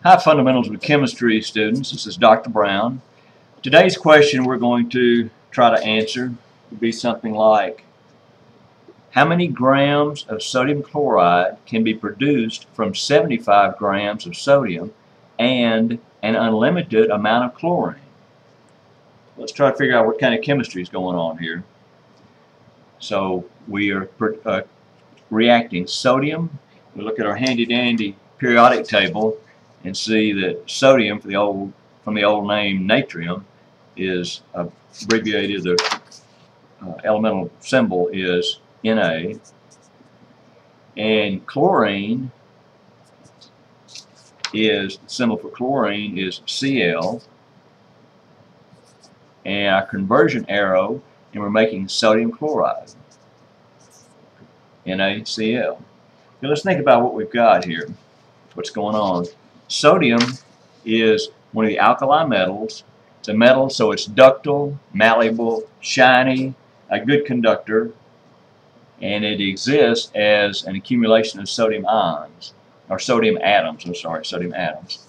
Hi, Fundamentals of Chemistry students. This is Dr. Brown. Today's question we're going to try to answer would be something like, how many grams of sodium chloride can be produced from 75 grams of sodium and an unlimited amount of chlorine? Let's try to figure out what kind of chemistry is going on here. So we are reacting sodium. We look at our handy-dandy periodic table and see that sodium, from the old name natrium, is abbreviated. The elemental symbol is Na, and chlorine is, the symbol for chlorine is Cl, and our conversion arrow, and we're making sodium chloride, NaCl. Now let's think about what we've got here. What's going on? Sodium is one of the alkali metals. It's a metal, so it's ductile, malleable, shiny, a good conductor, and it exists as an accumulation of sodium ions, or sodium atoms, sodium atoms.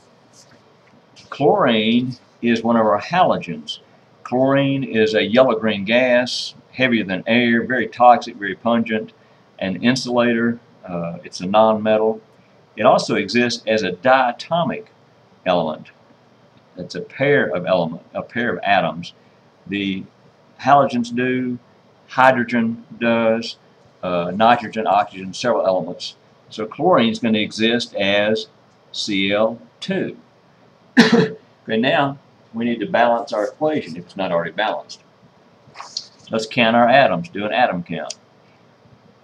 Chlorine is one of our halogens. Chlorine is a yellow-green gas, heavier than air, very toxic, very pungent, an insulator. It's a non-metal. It also exists as a diatomic element. It's a pair of atoms. The halogens do, hydrogen does, nitrogen, oxygen, several elements. So chlorine is going to exist as Cl2. Okay, now we need to balance our equation if it's not already balanced. Let's count our atoms, do an atom count.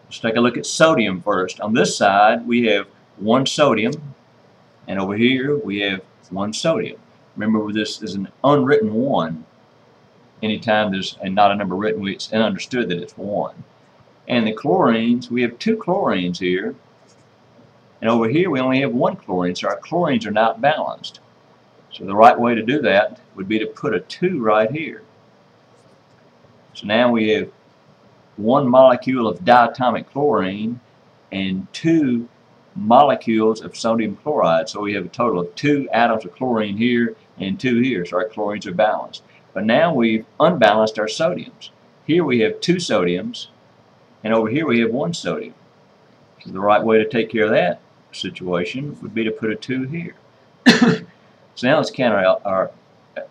Let's take a look at sodium first. On this side we have one sodium, and over here we have one sodium. Remember, this is an unwritten one. Anytime there's not a number written, it's understood that it's one. And the chlorines, we have two chlorines here, and over here we only have one chlorine, so our chlorines are not balanced. So the right way to do that would be to put a 2 right here. So now we have one molecule of diatomic chlorine and 2 molecules of sodium chloride. So we have a total of 2 atoms of chlorine here and 2 here, so our chlorines are balanced. But now we've unbalanced our sodiums. Here we have 2 sodiums, and over here we have 1 sodium. So the right way to take care of that situation would be to put a 2 here. So now let's count our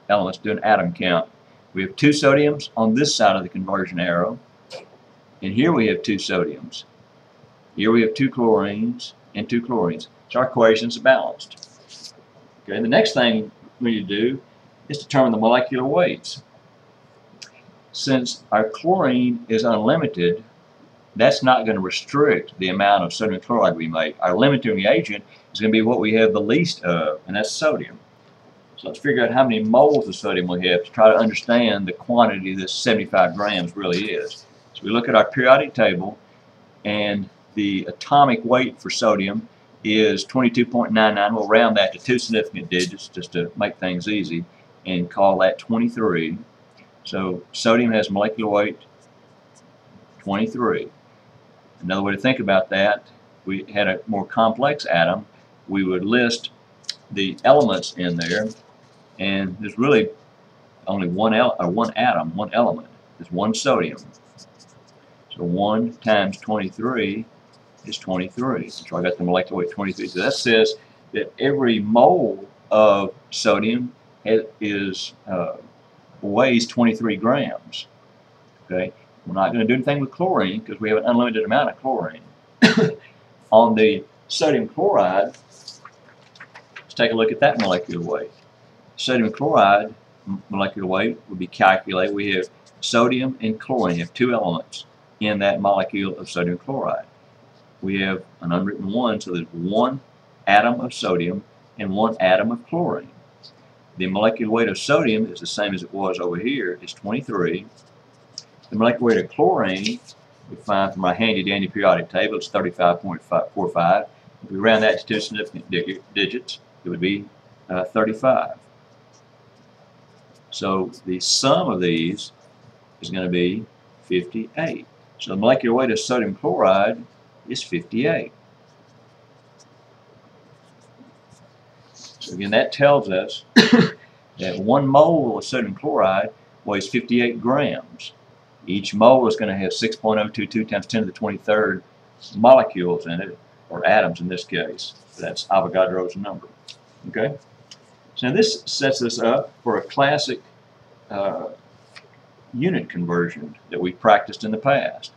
elements, do an atom count. We have 2 sodiums on this side of the conversion arrow, and here we have 2 sodiums. Here we have 2 chlorines and 2 chlorines. So our equations are balanced. Okay, the next thing we need to do is determine the molecular weights. Since our chlorine is unlimited, that's not going to restrict the amount of sodium chloride we make. Our limiting reagent is going to be what we have the least of, and that's sodium. So let's figure out how many moles of sodium we have to try to understand the quantity this 75 grams really is. So we look at our periodic table, and the atomic weight for sodium is 22.99. We'll round that to 2 significant digits just to make things easy and call that 23. So sodium has molecular weight 23. Another way to think about that, we had a more complex atom, we would list the elements in there, and there's really only one element. There's 1 sodium. So 1 times 23 is 23. So I got the molecular weight 23. So that says that every mole of sodium weighs 23 grams. Okay, we're not going to do anything with chlorine because we have an unlimited amount of chlorine. On the sodium chloride, let's take a look at that molecular weight. Sodium chloride molecular weight would be calculated. We have sodium and chlorine. We have 2 elements in that molecule of sodium chloride. We have an unwritten 1, so there's 1 atom of sodium and 1 atom of chlorine. The molecular weight of sodium is the same as it was over here, it's 23. The molecular weight of chlorine we find from our handy-dandy periodic table, it's 35.45. If we round that to 2 significant digits, it would be 35. So the sum of these is going to be 58. So the molecular weight of sodium chloride is 58. So So again, that tells us that 1 mole of sodium chloride weighs 58 grams. Each mole is going to have 6.022 times 10 to the 23rd molecules in it, or atoms in this case. That's Avogadro's number. Okay? So now this sets us up for a classic unit conversion that we practiced in the past.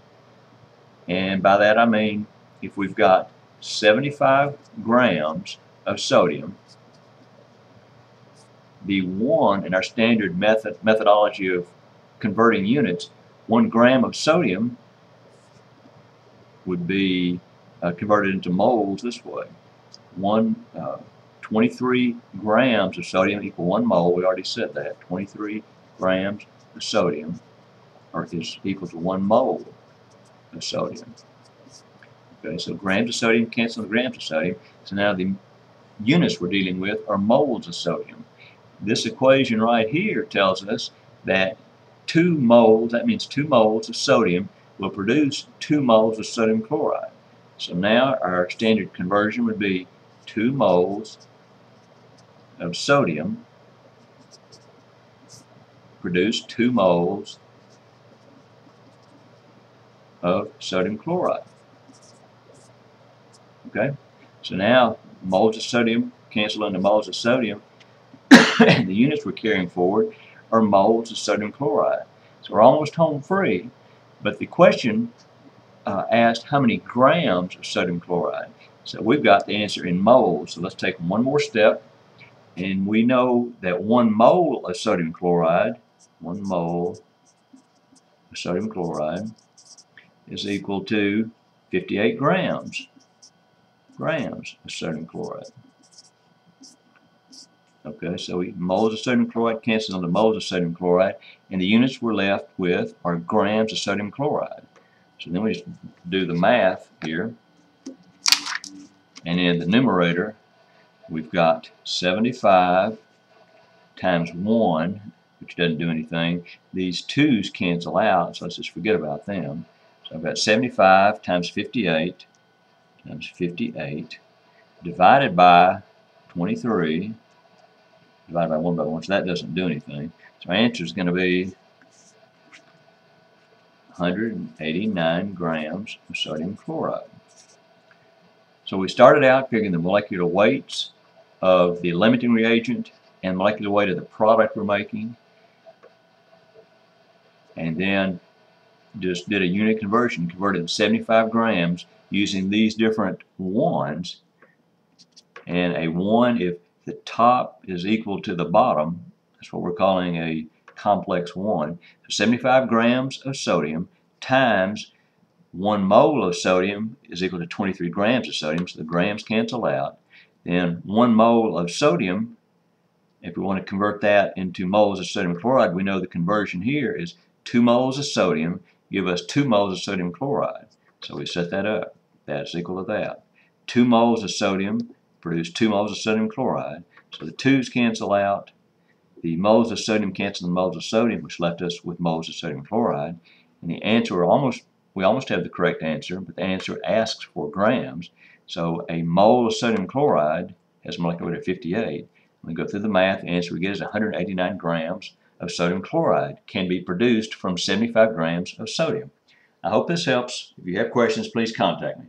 And by that I mean if we've got 75 grams of sodium, the 1 in our standard methodology of converting units, 1 gram of sodium would be converted into moles this way. 23 grams of sodium equal 1 mole. We already said that. 23 grams of sodium is equal to 1 mole of sodium. Okay, so grams of sodium cancel the grams of sodium. So now the units we're dealing with are moles of sodium. This equation right here tells us that 2 moles, that means 2 moles of sodium, will produce 2 moles of sodium chloride. So now our standard conversion would be 2 moles of sodium produce 2 moles of sodium chloride. Okay? So now moles of sodium cancel into moles of sodium, and the units we're carrying forward are moles of sodium chloride. So we're almost home free, but the question asked how many grams of sodium chloride. So we've got the answer in moles, so let's take one more step, and we know that 1 mole of sodium chloride, 1 mole of sodium chloride is equal to 58 grams of sodium chloride. Okay, so moles of sodium chloride cancels into moles of sodium chloride, and the units we're left with are grams of sodium chloride. So then we just do the math here, and in the numerator we've got 75 times 1, which doesn't do anything. These 2's cancel out, so let's just forget about them. So I've got 75 times 58 divided by 23 divided by 1 by 1, so that doesn't do anything. So our answer is going to be 189 grams of sodium chloride. So we started out figuring the molecular weights of the limiting reagent and molecular weight of the product we're making, and then just did a unit conversion, converted 75 grams using these different 1's, and a 1 if the top is equal to the bottom, that's what we're calling a complex 1. So 75 grams of sodium times 1 mole of sodium is equal to 23 grams of sodium, so the grams cancel out. Then 1 mole of sodium, if we want to convert that into moles of sodium chloride, we know the conversion here is 2 moles of sodium give us 2 moles of sodium chloride. So we set that up. That's equal to that. 2 moles of sodium produce 2 moles of sodium chloride. So the 2's cancel out. The moles of sodium cancel the moles of sodium, which left us with moles of sodium chloride. And the answer, we almost have the correct answer, but the answer asks for grams. So a mole of sodium chloride has a molecular weight of 58. When we go through the math, the answer we get is 189 grams of sodium chloride can be produced from 75 grams of sodium. I hope this helps. If you have questions, please contact me.